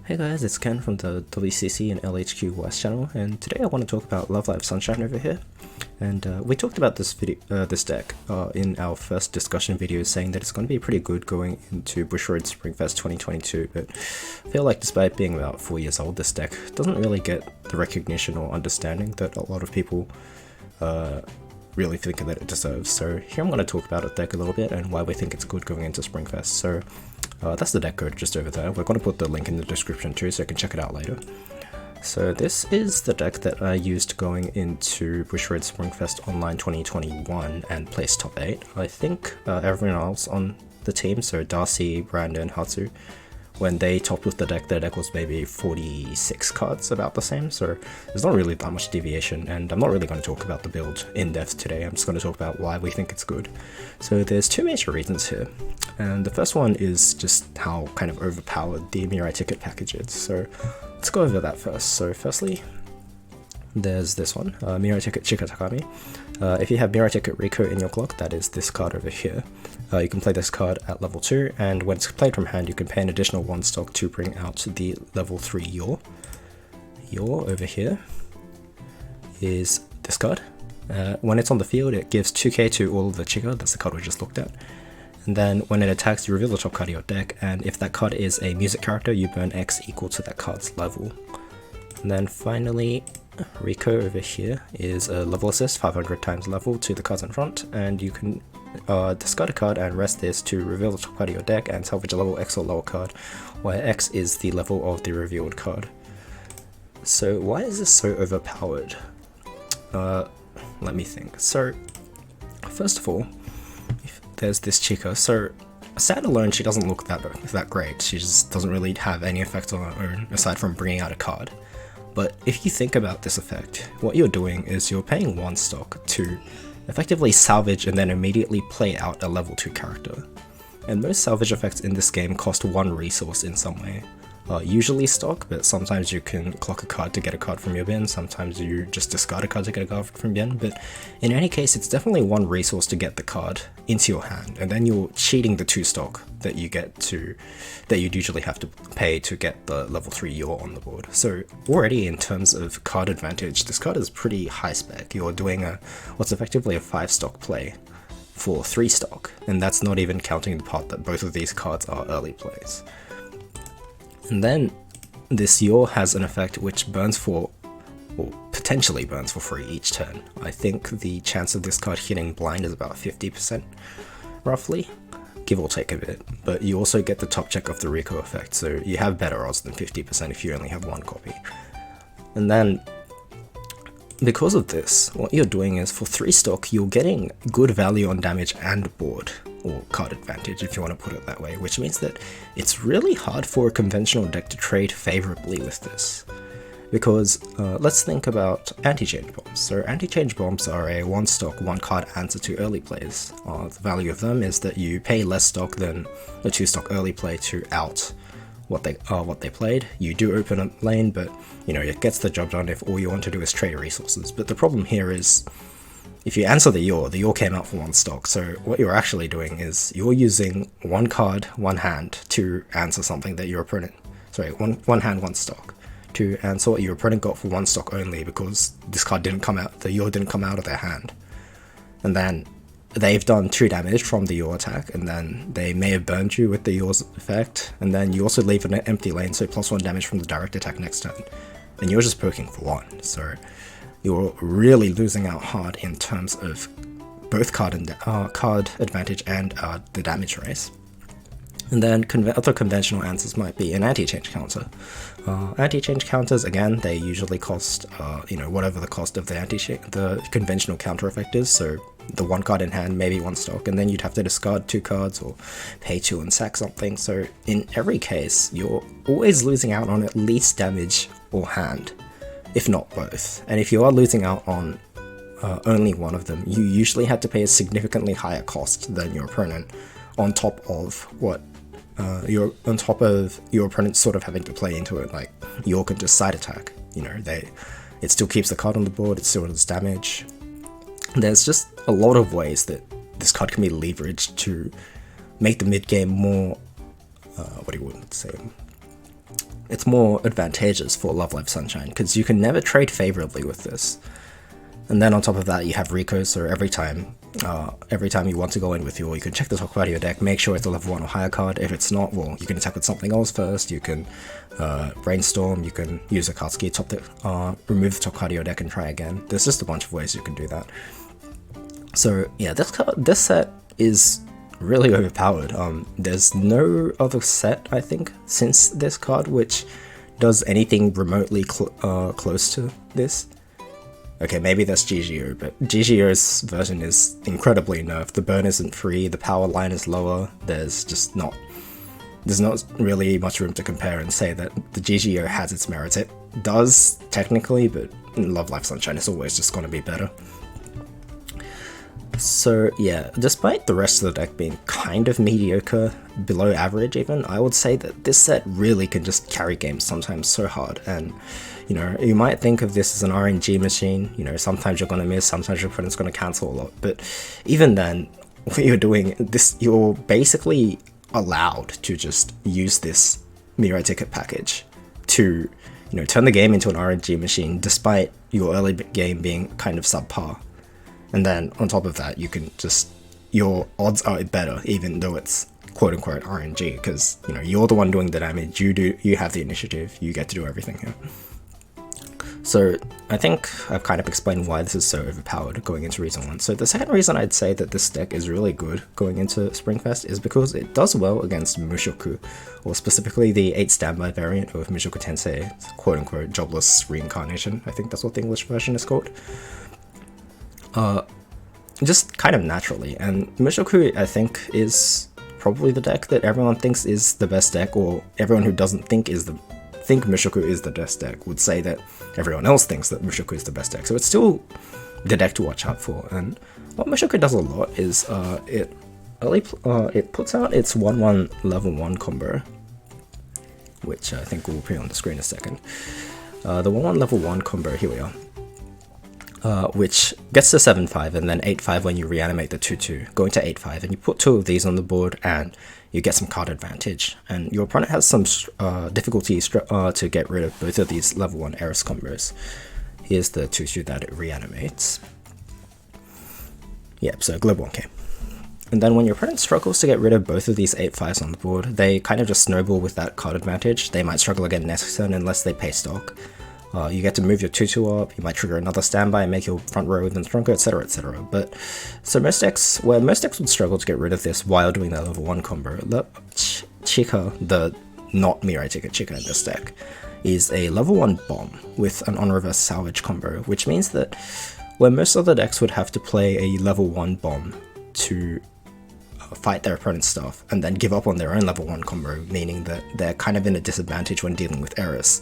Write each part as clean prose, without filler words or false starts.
Hey guys, it's Ken from the WCC and LHQ West channel, and today I want to talk about Love Live Sunshine over here. And we talked about this deck in our first discussion video, saying that it's going to be pretty good going into Bushrode Springfest 2022. But I feel like, despite being about 4 years old, this deck doesn't really get the recognition or understanding that a lot of people really think that it deserves. So here I'm going to talk about the deck a little bit and why we think it's good going into Springfest. So that's the deck code just over there. We're going to put the link in the description too, so you can check it out later. So this is the deck that I used going into Bushrode Springfest Online 2021 and placed top 8. I think everyone else on the team, so Darcy, Brandon, Hatsu, when they topped with the deck, their deck was maybe 46 cards, about the same, so there's not really that much deviation, and I'm not really going to talk about the build in depth today. I'm just going to talk about why we think it's good. So there's two major reasons here, and the first one is just how kind of overpowered the MIRAI Ticket package is. So let's go over that first. So firstly, there's this one, MIRAI Ticket Chikatakami. If you have MIRAI Ticket Rico in your clock, that is this card over here. You can play this card at level 2, and when it's played from hand, you can pay an additional 1 stock to bring out the level 3 Yor. Yor over here is this card. When it's on the field, it gives 2k to all of the Chika, that's the card we just looked at. And then when it attacks, you reveal the top card of your deck, and if that card is a music character, you burn X equal to that card's level. And then finally, Rico over here is a level assist, 500 times level to the cards in front, and you can discard a card and rest this to reveal the top card of your deck and salvage a level X or lower card, where X is the level of the revealed card. So why is this so overpowered? Let me think. So first of all, there's this Chika. So sat alone, she doesn't look that great. She just doesn't really have any effect on her own aside from bringing out a card. But if you think about this effect, what you're doing is you're paying 1 stock to effectively salvage and then immediately play out a level 2 character. And most salvage effects in this game cost 1 resource in some way. Usually stock, but sometimes you can clock a card to get a card from your bin, sometimes you just discard a card to get a card from your bin, but in any case it's definitely 1 resource to get the card into your hand, and then you're cheating the 2 stock that you'd usually have to pay to get the level 3 Yor on the board. So already in terms of card advantage, this card is pretty high spec. You're doing what's effectively a 5 stock play for 3 stock, and that's not even counting the part that both of these cards are early plays. And then this Yor has an effect which burns for, or potentially burns for free each turn. I think the chance of this card hitting blind is about 50%, roughly, give or take a bit. But you also get the top check of the Rico effect, so you have better odds than 50% if you only have 1 copy. And then, because of this, what you're doing is for 3 stock, you're getting good value on damage and board, or card advantage if you want to put it that way, which means that it's really hard for a conventional deck to trade favorably with this. Because let's think about anti-change bombs. So anti-change bombs are a 1 stock, 1 card answer to early plays. The value of them is that you pay less stock than a 2 stock early play to out what they played. You do open a lane, but you know, it gets the job done if all you want to do is trade resources. But the problem here is, if you answer the Yor came out for 1 stock, so what you're actually doing is you're using 1 card, 1 hand to answer something that your opponent, one hand, 1 stock, to answer what your opponent got for 1 stock only because this card didn't come out, the Yor didn't come out of their hand. And then they've done 2 damage from the Yor attack, and then they may have burned you with the Yor's effect, and then you also leave an empty lane, so +1 damage from the direct attack next turn. And you're just poking for 1, so you're really losing out hard in terms of both card advantage and the damage race. And then other conventional answers might be an anti-change counter. Anti-change counters, again, they usually cost whatever the cost of the conventional counter effect is, so the 1 card in hand, maybe 1 stock, and then you'd have to discard 2 cards or pay 2 and sack something. So in every case, you're always losing out on at least damage or hand, if not both. And if you are losing out on only one of them, you usually have to pay a significantly higher cost than your opponent, on top of your opponent sort of having to play into it. Like, Yor can just side attack, it still keeps the card on the board, it still does damage. There's just a lot of ways that this card can be leveraged to make the mid game more, it's more advantageous for Love Live Sunshine, because you can never trade favorably with this. And then on top of that, you have Rico, so every time you want to go in with you can check the top card of your deck, make sure it's a level 1 or higher card. If it's not, well, you can attack with something else first, you can brainstorm, you can use a card ski, remove the top card of your deck and try again. There's just a bunch of ways you can do that. So yeah, this set is really overpowered. There's no other set, I think, since this card which does anything remotely close to this. Okay, maybe that's GGO, but GGO's version is incredibly nerfed. The burn isn't free, the power line is lower, there's not really much room to compare and say that the GGO has its merits. It does, technically, but in Love Live Sunshine it's always just gonna be better. So yeah, despite the rest of the deck being kind of mediocre, below average even, I would say that this set really can just carry games sometimes so hard. And you know, you might think of this as an RNG machine, you know, sometimes you're gonna miss, sometimes your opponent's gonna cancel a lot, but even then, what you're doing, you're basically allowed to just use this Mirai Ticket package to, you know, turn the game into an RNG machine despite your early game being kind of subpar. And then on top of that, you can just, your odds are better even though it's quote unquote RNG, because you know, you're the one doing the damage, you have the initiative, you get to do everything here. So I think I've kind of explained why this is so overpowered going into Reason 1. So the second reason I'd say that this deck is really good going into Springfest is because it does well against Mushoku, or specifically the 8 standby variant of Mushoku Tensei, quote unquote jobless reincarnation, I think that's what the English version is called. Just kind of naturally, and Mushoku I think is probably the deck that everyone thinks is the best deck, or everyone who doesn't think Mushoku is the best deck would say that everyone else thinks that Mushoku is the best deck. So it's still the deck to watch out for. And what Mushoku does a lot is it puts out its 1/1 level 1 combo, which I think we'll put on the screen in a second. The 1/1 level 1 combo, here we are, which gets to 7/5 and then 8/5 when you reanimate the 2/2, going to 8/5, and you put 2 of these on the board and you get some card advantage, and your opponent has some difficulties to get rid of both of these level 1 Eris combos. Here's the 2/2 that it reanimates. Yep, so Glib 1k. And then when your opponent struggles to get rid of both of these 8/5s on the board, they kind of just snowball with that card advantage. They might struggle again next turn unless they pay stock. You get to move your 2/2 up, you might trigger another standby and make your front row even stronger, etc, etc. But, so most decks would struggle to get rid of this while doing that level 1 combo. Chika, the not Mirai Ticket Chika in this deck, is a level 1 bomb with an on-reverse salvage combo, which means that where most other decks would have to play a level 1 bomb to fight their opponent's stuff and then give up on their own level 1 combo, meaning that they're kind of in a disadvantage when dealing with Eris,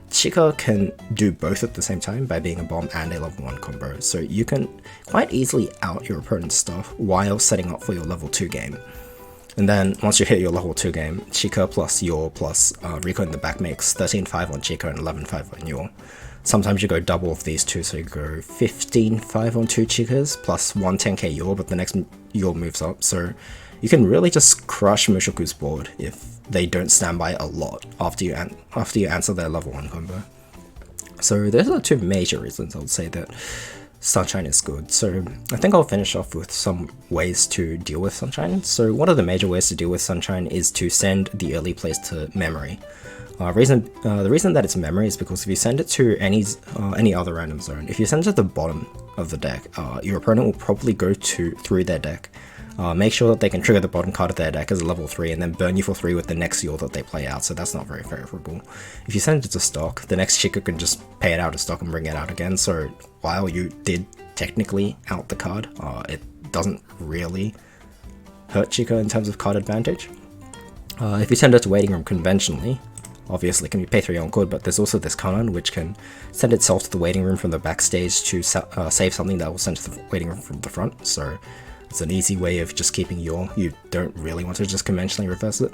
Chika can do both at the same time by being a bomb and a level 1 combo, so you can quite easily out your opponent's stuff while setting up for your level 2 game. And then once you hit your level 2 game, Chika plus Yor plus Rico in the back makes 13/5 on Chika and 11/5 on Yor. Sometimes you go double of these two, so you go 15/5 on 2 Chikas plus 1 10k Yor, but the next Yor moves up, so you can really just crush Mushoku's board if they don't stand by a lot after you answer their level 1 combo. So those are 2 major reasons I would say that Sunshine is good. So I think I'll finish off with some ways to deal with Sunshine. So one of the major ways to deal with Sunshine is to send the early plays to memory. The reason that it's memory is because if you send it to any other random zone, if you send it to the bottom of the deck, your opponent will probably go through their deck. Make sure that they can trigger the bottom card of their deck as a level 3 and then burn you for 3 with the next Yor that they play out, so that's not very favorable. If you send it to stock, the next Chika can just pay it out of stock and bring it out again, so while you did technically out the card, it doesn't really hurt Chika in terms of card advantage. If you send it to Waiting Room conventionally, obviously it can be pay 3 on good, but there's also this Kanan which can send itself to the Waiting Room from the backstage to save something that will send to the Waiting Room from the front, so it's an easy way of just keeping Yor. You don't really want to just conventionally reverse it.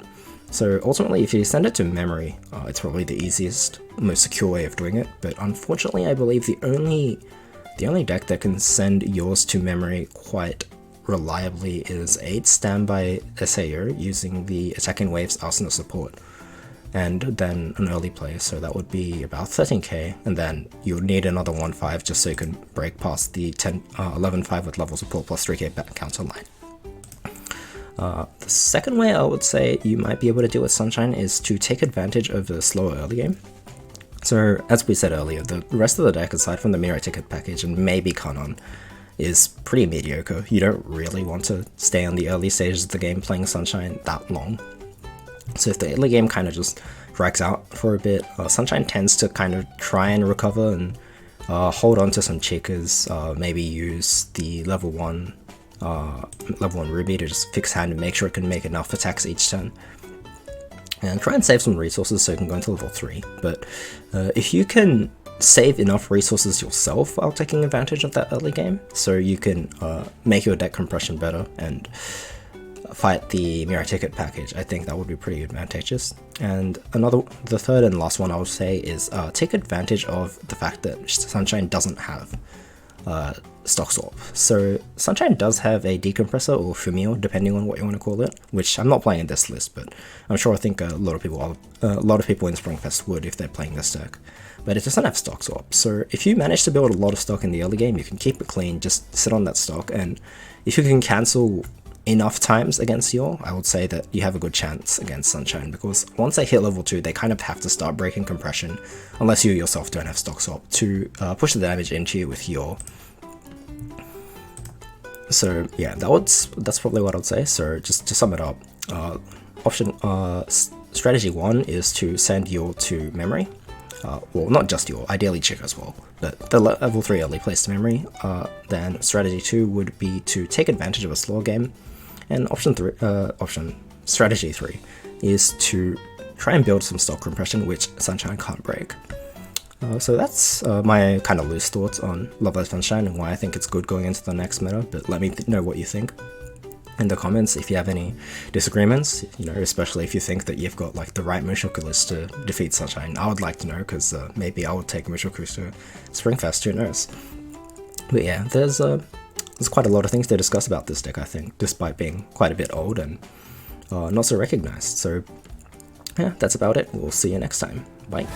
So ultimately, if you send it to memory, it's probably the easiest, most secure way of doing it, but unfortunately I believe the only deck that can send yours to memory quite reliably is 8 standby SAO using the Attacking Waves Arsenal support. and then an early play, so that would be about 13k, and then you would need another 1.5 just so you can break past the 11.5 with level support plus 3k back counter line. The second way I would say you might be able to deal with Sunshine is to take advantage of the slower early game. So as we said earlier, the rest of the deck, aside from the Mirai Ticket package and maybe Kanon, is pretty mediocre. You don't really want to stay on the early stages of the game playing Sunshine that long. So if the early game kind of just drags out for a bit, Sunshine tends to kind of try and recover and hold on to some checkers, maybe use the level 1 Ruby to just fix hand and make sure it can make enough attacks each turn. And try and save some resources so you can go into level 3. But if you can save enough resources yourself while taking advantage of that early game, so you can make your deck compression better and fight the Mirai Ticket package, I think that would be pretty advantageous. And the third and last one I would say is take advantage of the fact that Sunshine doesn't have stock swap. So Sunshine does have a decompressor or Fumio, depending on what you want to call it, which I'm not playing in this list, but I think a lot of people in Springfest would if they're playing this deck. But it doesn't have stock swap, so if you manage to build a lot of stock in the early game, you can keep it clean, just sit on that stock, and if you can cancel enough times against Yor, I would say that you have a good chance against Sunshine, because once they hit level 2, they kind of have to start breaking compression, unless you yourself don't have stock swap, to push the damage into you with Yor. So yeah, that's probably what I'd say. So just to sum it up, strategy 1 is to send Yor to memory. Well, not just Yor, ideally Chick as well, but the level 3 early plays to memory. Then strategy 2 would be to take advantage of a slow game, and strategy 3 is to try and build some stock compression, which Sunshine can't break. So that's my kind of loose thoughts on Love Live Sunshine and why I think it's good going into the next meta, but let me know what you think in the comments if you have any disagreements, especially if you think that you've got like the right Mushoku list to defeat Sunshine. I would like to know, because maybe I would take Mushoku to Springfest, who knows. But yeah, there's quite a lot of things to discuss about this deck, I think, despite being quite a bit old and not so recognized. So yeah, that's about it. We'll see you next time. Bye.